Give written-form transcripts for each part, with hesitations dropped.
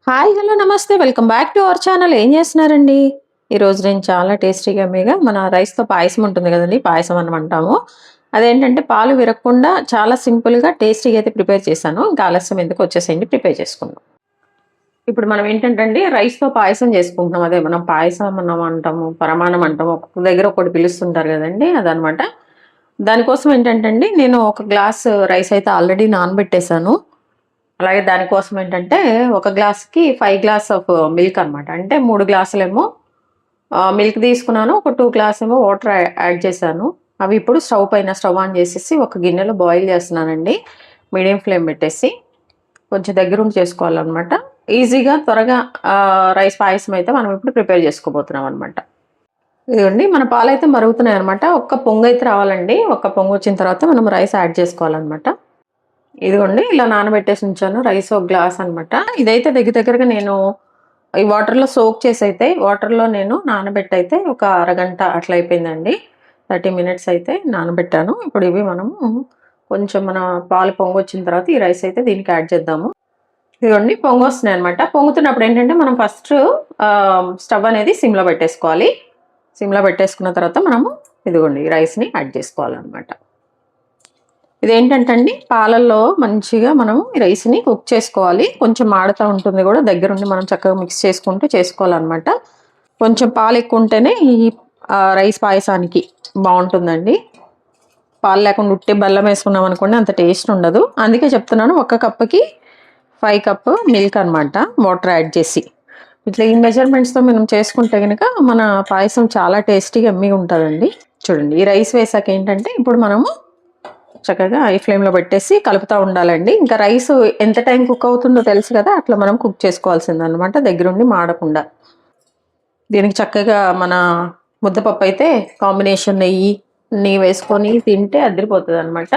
Hi hello నమస్తే welcome back to our channel. ఏం చేస్తున్నారండి? ఈరోజు నేను చాలా టేస్టీగా మీగా మన రైస్తో పాయసం ఉంటుంది కదండి, పాయసం అని అంటాము. అదేంటంటే పాలు విరగకుండా చాలా సింపుల్గా టేస్టీగా అయితే ప్రిపేర్ చేశాను. ఇంకా ఆలస్యం ఎందుకు, వచ్చేసేయండి ప్రిపేర్ చేసుకుందాం. ఇప్పుడు మనం ఏంటంటే అండి రైస్తో పాయసం చేసుకుంటున్నాం. అదే మనం పాయసం మనం అంటాము, పరమాణం అంటాము, ఒక్కొక్క దగ్గర ఒకటి పిలుస్తుంటారు కదండి, అదనమాట. దానికోసం ఏంటంటే అండి నేను ఒక గ్లాస్ రైస్ అయితే ఆల్రెడీ నానబెట్టేశాను. అలాగే దానికోసం ఏంటంటే ఒక గ్లాస్‌కి 5 గ్లాస్ ఆఫ్ మిల్క్ అనమాట. అంటే 3 గ్లాసులేమో మిల్క్ తీసుకున్నాను. ఒక 2 గ్లాస్ ఏమో వాటర్ యాడ్ చేశాను. అవి ఇప్పుడు స్టవ్ ఆన్ చేసేసి ఒక గిన్నెలో బాయిల్ చేస్తున్నానండి. మీడియం ఫ్లేమ్ పెట్టేసి కొంచెం దగ్గరుండి చేసుకోవాలనమాట. ఈజీగా త్వరగా రైస్ పాయసం అయితే మనం ఇప్పుడు ప్రిపేర్ చేసుకోబోతున్నాం అనమాట. ఇదిగోండి మన పాలైతే మరుగుతున్నాయనమాట. ఒక్క పొంగైతే రావాలండి. ఒక్క పొంగొచ్చిన తర్వాత మనం రైస్ యాడ్ చేసుకోవాలనమాట. ఇదిగోండి ఇలా నానబెట్టేసి ఉంచాను. రైస్ ఒక గ్లాస్ అనమాట. ఇదైతే దగ్గరగా నేను ఈ వాటర్‌లో సోక్ చేసైతే వాటర్‌లో నేను నానబెట్టయితే ఒక అరగంట అట్లా అయిపోయిందండి. 30 మినిట్స్ అయితే నానబెట్టాను. ఇప్పుడు ఇవి మనము కొంచెం మన పాలు పొంగొచ్చిన తర్వాత ఈ రైస్ అయితే దీనికి యాడ్ చేద్దాము. ఇదిగోండి పొంగొస్తున్నాయన్నమాట. పొంగుతున్నప్పుడు ఏంటంటే మనం ఫస్ట్ స్టవ్ అనేది సిమ్‌లో పెట్టేసుకోవాలి. సిమ్‌లో పెట్టేసుకున్న తర్వాత మనము ఇదిగోండి ఈ రైస్‌ని యాడ్ చేసుకోవాలన్నమాట. ఇదేంటంటే అండి పాలల్లో మంచిగా మనం రైస్‌ని కుక్ చేసుకోవాలి. కొంచెం మాడుతా ఉంటుంది కూడా, దగ్గరుండి మనం చక్కగా మిక్స్ చేసుకుంటూ చేసుకోవాలన్నమాట. కొంచెం పాలు ఎక్కువ ఉంటేనే ఈ రైస్ పాయసానికి బాగుంటుందండి. పాలు లేకుండా ఉట్టి బెల్లం వేసుకున్నాం అనుకోండి అంత టేస్ట్ ఉండదు. అందుకే చెప్తున్నాను, ఒక కప్పుకి 5 కప్ మిల్క్ అనమాట, వాటర్ యాడ్ చేసి. ఇట్లా ఈ మెజర్మెంట్స్తో మనం చేసుకుంటే కనుక మన పాయసం చాలా టేస్టీగా యమ్మీగా ఉంటుందండి. చూడండి ఈ రైస్ వేసాక ఏంటంటే ఇప్పుడు మనము చక్కగా హై ఫ్లేమ్లో పెట్టేసి కలుపుతూ ఉండాలండి. ఇంకా రైస్ ఎంత టైం కుక్ అవుతుందో తెలుసు కదా, అట్లా మనం కుక్ చేసుకోవాల్సిందనమాట, దగ్గరుండి మాడకుండా. దీనికి చక్కగా మన ముద్దపప్పు అయితే కాంబినేషన్ నెయ్యి వేసుకొని తింటే అదిరిపోతుంది అనమాట.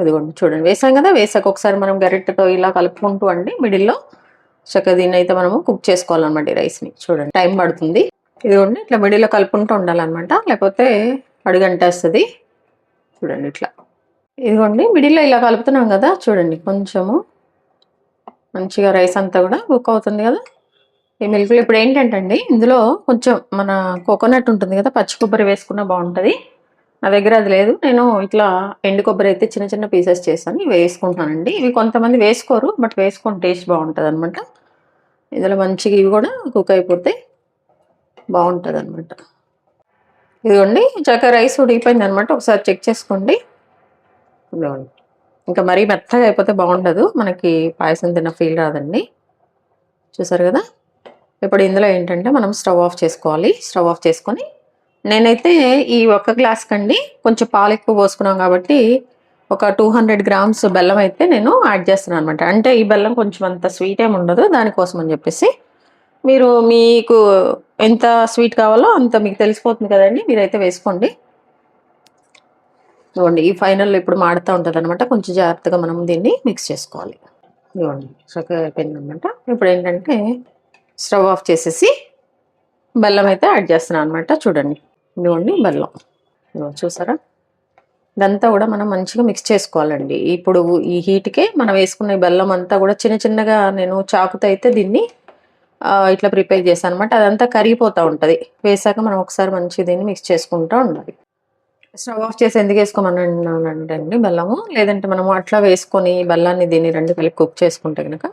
ఇదిగోండి చూడండి వేసాం కదా, వేసాక ఒకసారి మనం గరిటెతో ఇలా కలుపుకుంటూ అండి మిడిల్లో చక్కగా దీన్ని అయితే మనము కుక్ చేసుకోవాలన్నమాట. ఈ రైస్ని చూడండి టైం పడుతుంది. ఇదిగోండి ఇట్లా మిడిల్లో కలుపుకుంటూ ఉండాలన్నమాట, లేకపోతే అడుగంటేస్తుంది. చూడండి ఇట్లా ఇదిగోండి మిడిల్లో ఇలా కలుపుతున్నాం కదా, చూడండి కొంచెము మంచిగా రైస్ అంతా కూడా కుక్ అవుతుంది కదా ఈ మిల్క్లో. ఇప్పుడు ఏంటంటే అండి ఇందులో కొంచెం మన కోకోనట్ ఉంటుంది కదా, పచ్చి కొబ్బరి వేసుకున్నా బాగుంటుంది. నా దగ్గర అది లేదు, నేను ఇట్లా ఎండు కొబ్బరి అయితే చిన్న చిన్న పీసెస్ చేస్తాను, ఇవి వేసుకుంటానండి. ఇవి కొంతమంది వేసుకోరు, బట్ వేసుకొని టేస్ట్ బాగుంటుంది అనమాట. ఇందులో మంచిగా ఇవి కూడా కుక్ అయిపోతే బాగుంటుంది అనమాట. ఇదిగోండి చక్కగా రైస్ ఉడికిపోయింది అనమాట, ఒకసారి చెక్ చేసుకోండి. ఇంకా మరీ మెత్తగా అయిపోతే బాగుండదు, మనకి పాయసం తిన్న ఫీల్ రాదండి. చూసారు కదా, ఇప్పుడు ఇందులో ఏంటంటే మనం స్టవ్ ఆఫ్ చేసుకోవాలి. స్టవ్ ఆఫ్ చేసుకొని నేనైతే ఈ ఒక్క గ్లాస్ కండి కొంచెం పాలు ఎక్కువ పోసుకున్నాం కాబట్టి ఒక 200 గ్రామ్స్ బెల్లం అయితే నేను యాడ్ చేస్తున్నాను అనమాట. అంటే ఈ బెల్లం కొంచెం అంత స్వీట్ ఏమి ఉండదు, దానికోసం అని చెప్పేసి మీకు ఎంత స్వీట్ కావాలో అంత మీకు తెలిసిపోతుంది కదండి, మీరైతే వేసుకోండి. ఇవ్వండి ఈ ఫైనల్లో ఇప్పుడు మాడుతూ ఉంటుంది అనమాట, కొంచెం జాగ్రత్తగా మనం దీన్ని మిక్స్ చేసుకోవాలి. ఇవ్వండి చక్కగా అయిపోయింది అనమాట. ఇప్పుడు ఏంటంటే స్టవ్ ఆఫ్ చేసేసి బెల్లం అయితే యాడ్ చేస్తున్నాను అనమాట. చూడండి ఇదిగోండి బెల్లం, చూసారా, ఇదంతా కూడా మనం మంచిగా మిక్స్ చేసుకోవాలండి. ఇప్పుడు ఈ హీట్కే మనం వేసుకున్న బెల్లం అంతా కూడా చిన్న చిన్నగా నేను చాకుతో అయితే దీన్ని ఇట్లా ప్రిపేర్ చేశాను అనమాట. అదంతా కరిగిపోతూ ఉంటుంది. వేసాక మనం ఒకసారి మంచిగా దీన్ని మిక్స్ చేసుకుంటూ ఉండాలి. స్టవ్ ఆఫ్ చేసి ఎందుకు వేసుకోమన్నానంటే అండి బెల్లము, లేదంటే మనము అట్లా వేసుకొని బెల్లాన్ని దీన్ని రెండు కలిపి కుక్ చేసుకుంటే కనుక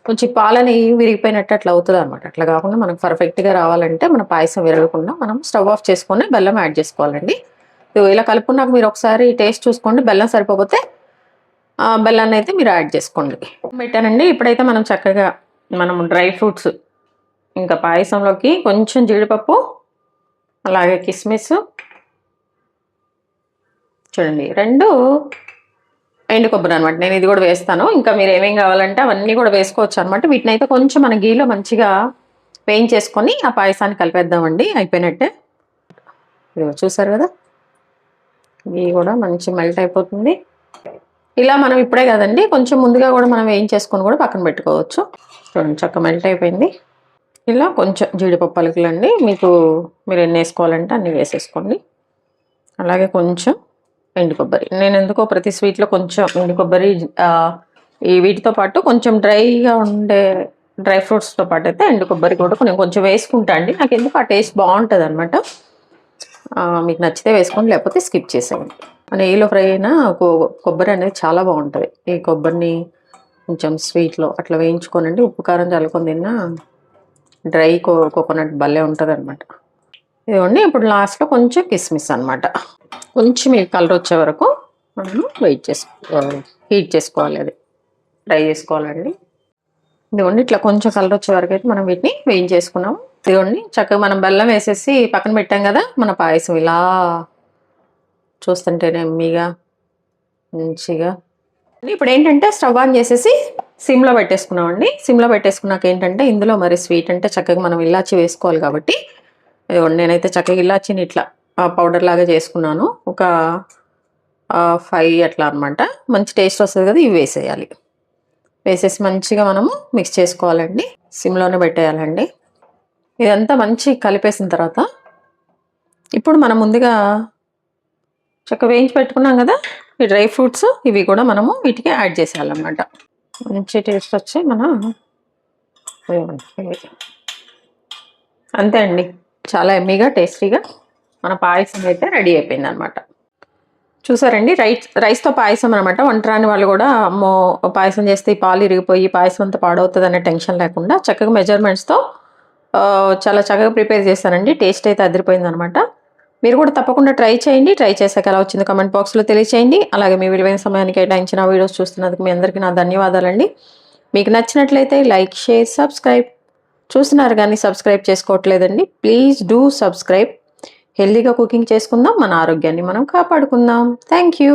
కొంచెం పాలని విరిగిపోయినట్టు అట్లా అవుతుంది అనమాట. అట్లా కాకుండా మనకు పర్ఫెక్ట్గా రావాలంటే మన పాయసం విరగకుండా మనం స్టవ్ ఆఫ్ చేసుకొని బెల్లం యాడ్ చేసుకోవాలండి. ఇలా కలుపుకున్నాక మీరు ఒకసారి టేస్ట్ చూసుకోండి, బెల్లం సరిపోతే బెల్లాన్ని అయితే మీరు యాడ్ చేసుకోండి. పెట్టానండి. ఇప్పుడైతే మనం చక్కగా మనం డ్రై ఫ్రూట్స్, ఇంకా పాయసంలోకి కొంచెం జీడిపప్పు, అలాగే కిస్మిస్, చూడండి 2 ఎండు కొబ్బరి అనమాట, నేను ఇది కూడా వేస్తాను. ఇంకా మీరు ఏమేం కావాలంటే అవన్నీ కూడా వేసుకోవచ్చు అనమాట. వీటిని అయితే కొంచెం మన గీలో మంచిగా వేయించేసుకొని ఆ పాయసాన్ని కలిపేద్దామండి. అయిపోయినట్టే, చూసారు కదా, గీ కూడా మంచి మెల్ట్ అయిపోతుంది. ఇలా మనం ఇప్పుడే కదండి, కొంచెం ముందుగా కూడా మనం వేయించేసుకొని కూడా పక్కన పెట్టుకోవచ్చు. చూడండి చక్కగా మెల్ట్ అయిపోయింది. ఇలా కొంచెం జీడిపప్పు పలుకులండి, మీరు ఎన్ని వేసుకోవాలంటే అన్ని వేసేసుకోండి. అలాగే కొంచెం ఎండు కొబ్బరి, నేను ఎందుకో ప్రతి స్వీట్లో కొంచెం ఎండు కొబ్బరి, ఈ వీటితో పాటు కొంచెం డ్రైగా ఉండే డ్రై ఫ్రూట్స్తో పాటు అయితే ఎండు కొబ్బరి కూడా కొంచెం వేసుకుంటా అండి. నాకు ఎందుకు ఆ టేస్ట్ బాగుంటుంది అనమాట. మీకు నచ్చితే వేసుకోండి, లేకపోతే స్కిప్ చేసేయండి. నెయ్యిలో ఫ్రై అయినా కొబ్బరి అనేది చాలా బాగుంటుంది. ఈ కొబ్బరిని కొంచెం స్వీట్లో అట్లా వేయించుకోనండి, ఉప్పు కారం చల్లుకొని తిన్నా డ్రై కోకోనట్ భలే ఉంటుంది అనమాట. ఇదిగోండి, ఇప్పుడు లాస్ట్లో కొంచెం కిస్మిస్ అనమాట. కొంచెం మీకు కలర్ వచ్చే వరకు మనం హీట్ చేసుకోవాలి, అది ఫ్రై చేసుకోవాలండి. ఇదిగోండి, ఇట్లా కొంచెం కలర్ వచ్చే వరకు అయితే మనం వీటిని వేయించేసుకున్నాం. ఇదిగోండి, చక్కగా మనం బెల్లం వేసేసి పక్కన పెట్టాం కదా, మన పాయసం ఇలా చూస్తుంటేనే ఎమ్మీగా మంచిగా. ఇప్పుడు ఏంటంటే స్టవ్ ఆన్ చేసేసి సిమ్లో పెట్టేసుకున్నామండి. సిమ్లో పెట్టేసుకున్నాక ఏంటంటే ఇందులో మరి స్వీట్ అంటే చక్కగా మనం ఇలాచి వేసుకోవాలి కాబట్టి నేనైతే చక్కగా ఇలాచిని ఇట్లా పౌడర్ లాగా చేసుకున్నాను. ఒక 5 అట్లా అనమాట. మంచి టేస్ట్ వస్తుంది కదా, ఇవి వేసేయాలి. వేసేసి మంచిగా మనము మిక్స్ చేసుకోవాలండి. సిమ్లోనే పెట్టేయాలండి. ఇదంతా మంచి కలిపేసిన తర్వాత ఇప్పుడు మనం ముందుగా చక్కగా వేయించి పెట్టుకున్నాం కదా ఈ డ్రై ఫ్రూట్స్, ఇవి కూడా మనము వీటికి యాడ్ చేసేయాలన్నమాట. మంచి టేస్ట్ వచ్చి అంతే అండి, చాలా ఎమ్మీగా టేస్టీగా మన పాయసం అయితే రెడీ అయిపోయింది అనమాట. చూసారండి, రైస్తో పాయసం అనమాట. వంటరాని వాళ్ళు కూడా అమ్మో పాయసం చేస్తే ఈ పాలు ఇరిగిపోయి పాయసం అంతా పాడవుతుంది అనే టెన్షన్ లేకుండా చక్కగా మెజర్మెంట్స్తో చాలా చక్కగా ప్రిపేర్ చేస్తానండి. టేస్ట్ అయితే అదిరిపోయింది అనమాట. మీరు కూడా తప్పకుండా ట్రై చేయండి. ట్రై చేశాక ఎలా వచ్చిందో కమెంట్ బాక్స్లో తెలియచేయండి. అలాగే మీ విలువైన సమయానికి కేటాయించిన వీడియోస్ చూస్తున్నందుకు మీ అందరికీ నా ధన్యవాదాలండి. మీకు నచ్చినట్లయితే లైక్, షేర్, సబ్స్క్రైబ్. చూస్తున్నారు కానీ సబ్స్క్రైబ్ చేసుకోవట్లేదండి, ప్లీజ్ డూ సబ్స్క్రైబ్. హెల్దీగా కుకింగ్ చేసుకుందాం, మన ఆరోగ్యాన్ని మనం కాపాడుకుందాం. Thank you.